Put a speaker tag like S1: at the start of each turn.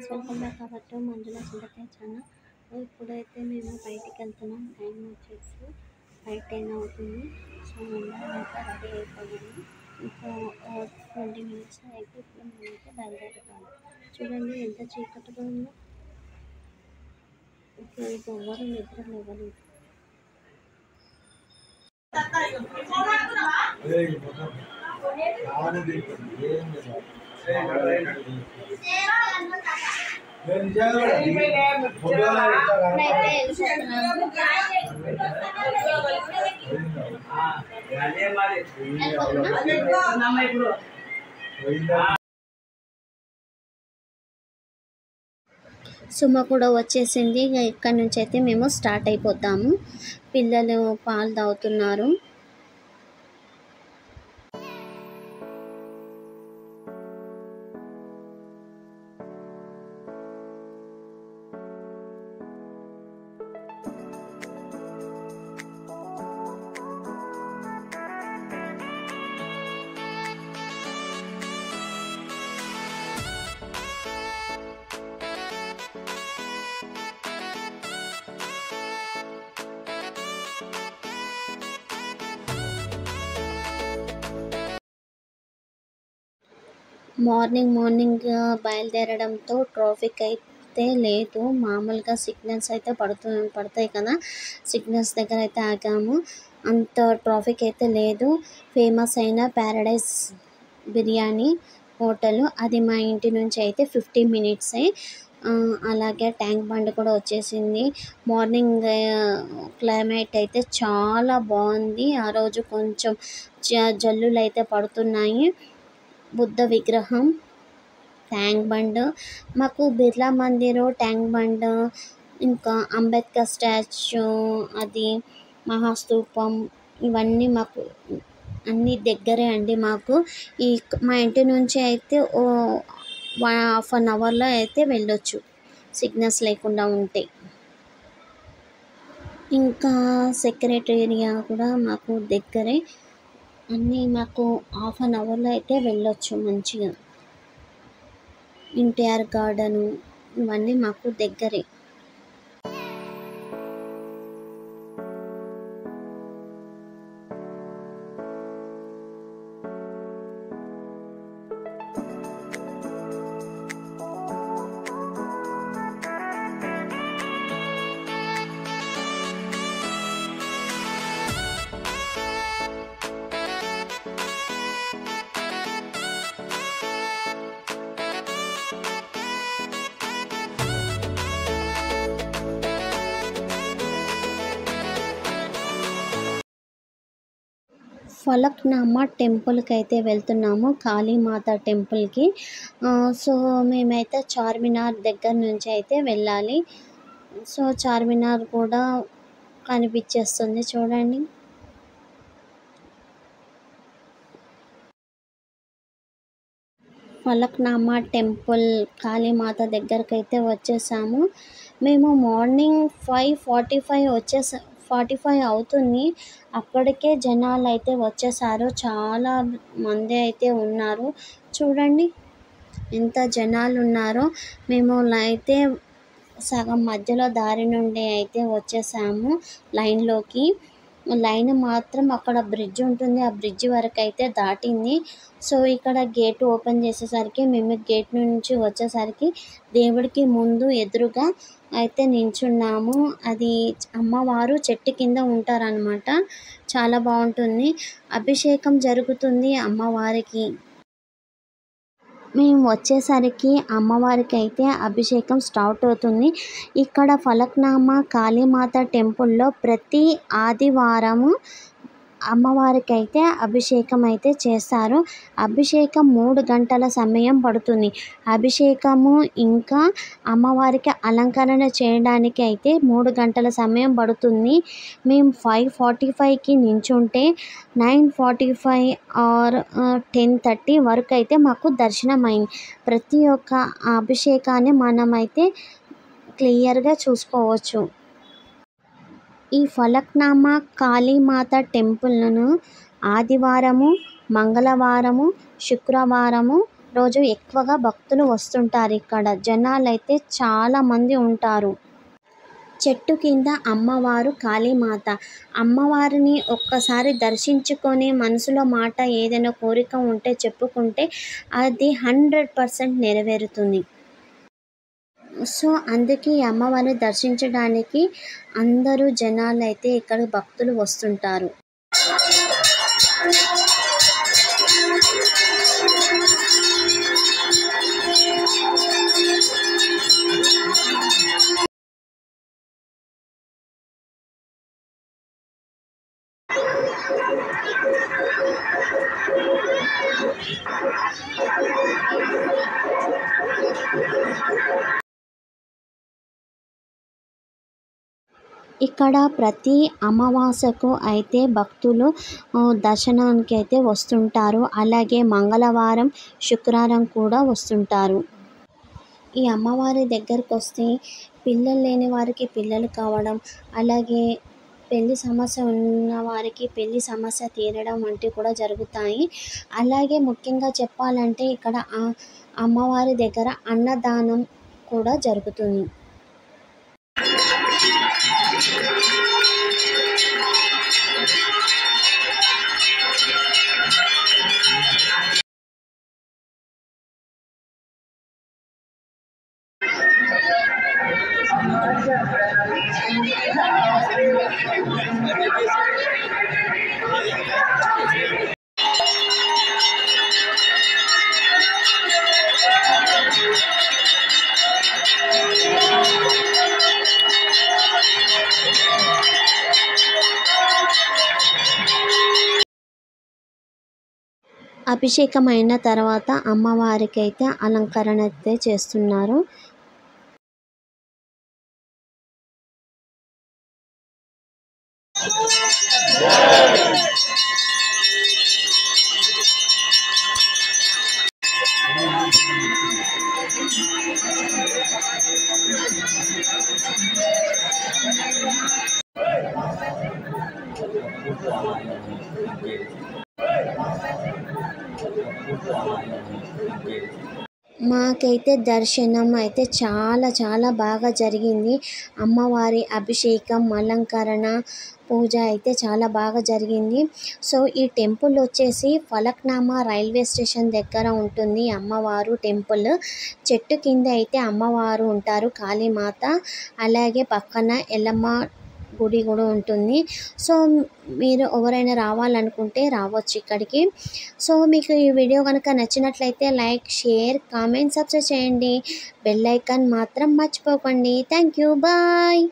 S1: Welcome back our to మంజుల చింతకాయ channel. ఇప్పుడైతే మేము బయటికి వెళ్తున్నాం. టైం వచ్చేసి 5:10 అవుతుంది. సో మేమైతే రెడీ అయిపోయాము. ఇంకా 20 minutes అయితే ఇప్పుడు మేమైతే బయలుదేరుతాము. చూడండి ఎంత చీకటిగా ఉందో. ఇంకా ఎవరు నిద్ర లేవలేదు. సుమ కూడా వచ్చేసింది. ఇక్కడ నుంచి అయితే మేము స్టార్ట్ అయిపోతాము. పిల్లలు పాలు తాగుతున్నారు. మార్నింగ్ బయలుదేరడంతో ట్రాఫిక్ అయితే లేదు. మామూలుగా సిగ్నల్స్ అయితే పడతాయి కదా, సిగ్నల్స్ దగ్గర అయితే ఆగాము. అంత ట్రాఫిక్ అయితే లేదు. ఫేమస్ అయిన ప్యారడైజ్ బిర్యానీ హోటల్, అది మా ఇంటి నుంచి అయితే 50 minutes. అలాగే ట్యాంక్ బండ్ కూడా వచ్చేసింది. మార్నింగ్ క్లైమేట్ అయితే చాలా బాగుంది. ఆ రోజు కొంచెం జల్లులు అయితే పడుతున్నాయి. బుద్ధ విగ్రహం, ట్యాంక్ బండ్, మాకు బిర్లా మందిర్, ట్యాంక్ బండ్, ఇంకా అంబేద్కర్ స్టాచ్యూ, అది మహాస్తూపం, ఇవన్నీ మాకు అన్నీ దగ్గరే అండి. మాకు మా ఇంటి నుంచి అయితే 1.5 hourలో అయితే వెళ్ళొచ్చు, సిగ్నల్స్ లేకుండా ఉంటే. ఇంకా సెక్రటేరియా కూడా మాకు దగ్గరే. అన్నీ మాకు 1/2 hourలో అయితే వెళ్ళొచ్చు మంచిగా. ఎన్టీఆర్ గార్డెను, ఇవన్నీ మాకు దగ్గరే. ఫలక్నామా టెంపుల్కి అయితే వెళ్తున్నాము, కాళీమాత టెంపుల్కి. సో మేమైతే చార్మినార్ దగ్గర నుంచి అయితే వెళ్ళాలి. సో చార్మినార్ కూడా కనిపించేస్తుంది చూడండి. ఫలక్నామా టెంపుల్, కాళీమాత దగ్గరికి అయితే వచ్చేసాము. మేము మార్నింగ్ 5:45 అవుతుంది. అప్పటికే జనాలు అయితే వచ్చేసారు. చాలా మంది అయితే ఉన్నారు. చూడండి ఎంత జనాలు ఉన్నారో. మేము అయితే సగం మధ్యలో దారి నుండి అయితే వచ్చేసాము లైన్లోకి. లైన్ మాత్రం అక్కడ బ్రిడ్జ్ ఉంటుంది, ఆ బ్రిడ్జ్ వరకు అయితే దాటింది. సో ఇక్కడ గేట్ ఓపెన్ చేసేసరికి మేము గేట్ నుంచి వచ్చేసరికి దేవుడికి ముందు ఎదురుగా అయితే నించున్నాము. అది అమ్మవారు చెట్టు కింద ఉంటారనమాట. చాలా బాగుంటుంది. అభిషేకం జరుగుతుంది అమ్మవారికి. మేము వచ్చేసరికి అమ్మవారికి అయితే అభిషేకం స్టార్ట్ అవుతుంది. ఇక్కడ ఫలక్నామా కాళీమాత టెంపుల్లో ప్రతి ఆదివారము అమ్మవారికి అయితే అభిషేకం అయితే చేస్తారు. అభిషేకం 3 గంటల సమయం పడుతుంది. అభిషేకము ఇంకా అమ్మవారికి అలంకరణ చేయడానికి అయితే 3 గంటల సమయం పడుతుంది. మేము 5:45కి నించుంటే 9:45 ఆర్ 10:30 వరకు అయితే మాకు దర్శనం అయింది. ప్రతి ఒక్క అభిషేకాన్ని మనమైతే క్లియర్గా చూసుకోవచ్చు. ఈ ఫలక్నామా కాళీమాత టెంపుల్ను ఆదివారము, మంగళవారము, శుక్రవారము, రోజు ఎక్కువగా భక్తులు వస్తుంటారు. ఇక్కడ జనాలు అయితే చాలామంది ఉంటారు. చెట్టు కింద అమ్మవారు కాళీమాత. అమ్మవారిని ఒక్కసారి దర్శించుకొని మనసులో మాట ఏదైనా కోరిక ఉంటే చెప్పుకుంటే అది 100% నెరవేరుతుంది. సో అందుకే ఈ అమ్మవారిని దర్శించడానికి అందరూ జనాలైతే ఇక్కడ భక్తులు వస్తుంటారు. ఇక్కడ ప్రతి అమావాస్యకు అయితే భక్తులు దర్శనానికి అయితే వస్తుంటారు. అలాగే మంగళవారం, శుక్రవారం కూడా వస్తుంటారు. ఈ అమ్మవారి దగ్గరకు వస్తే పిల్లలు లేని వారికి పిల్లలు కావడం, అలాగే పెళ్లి సమస్య ఉన్న వారికి పెళ్లి సమస్య తీరడం వంటివి కూడా జరుగుతాయి. అలాగే ముఖ్యంగా చెప్పాలంటే ఇక్కడ అమ్మవారి దగ్గర అన్నదానం కూడా జరుగుతుంది. అభిషేకం అయిన తర్వాత అమ్మవారికి అయితే అలంకరణ అయితే చేస్తున్నారు. మాకైతే దర్శనం అయితే చాలా బాగా జరిగింది. అమ్మవారి అభిషేకం, అలంకరణ, పూజ అయితే చాలా బాగా జరిగింది. సో ఈ టెంపుల్ వచ్చేసి ఫలక్నామా రైల్వే స్టేషన్ దగ్గర ఉంటుంది. అమ్మవారు టెంపుల్ చెట్టు కింద అయితే అమ్మవారు ఉంటారు కాళీమాత. అలాగే పక్కన ఎల్లమ్మ గుడి కూడా ఉంటుంది. సో మీరు ఎవరైనా రావాలనుకుంటే రావచ్చు ఇక్కడికి. సో మీకు ఈ వీడియో కనుక నచ్చినట్లయితే లైక్, షేర్, కామెంట్, సబ్స్క్రైబ్ చేయండి. బెల్ ఐకాన్ మాత్రం మర్చిపోకండి. Thank you. బాయ్.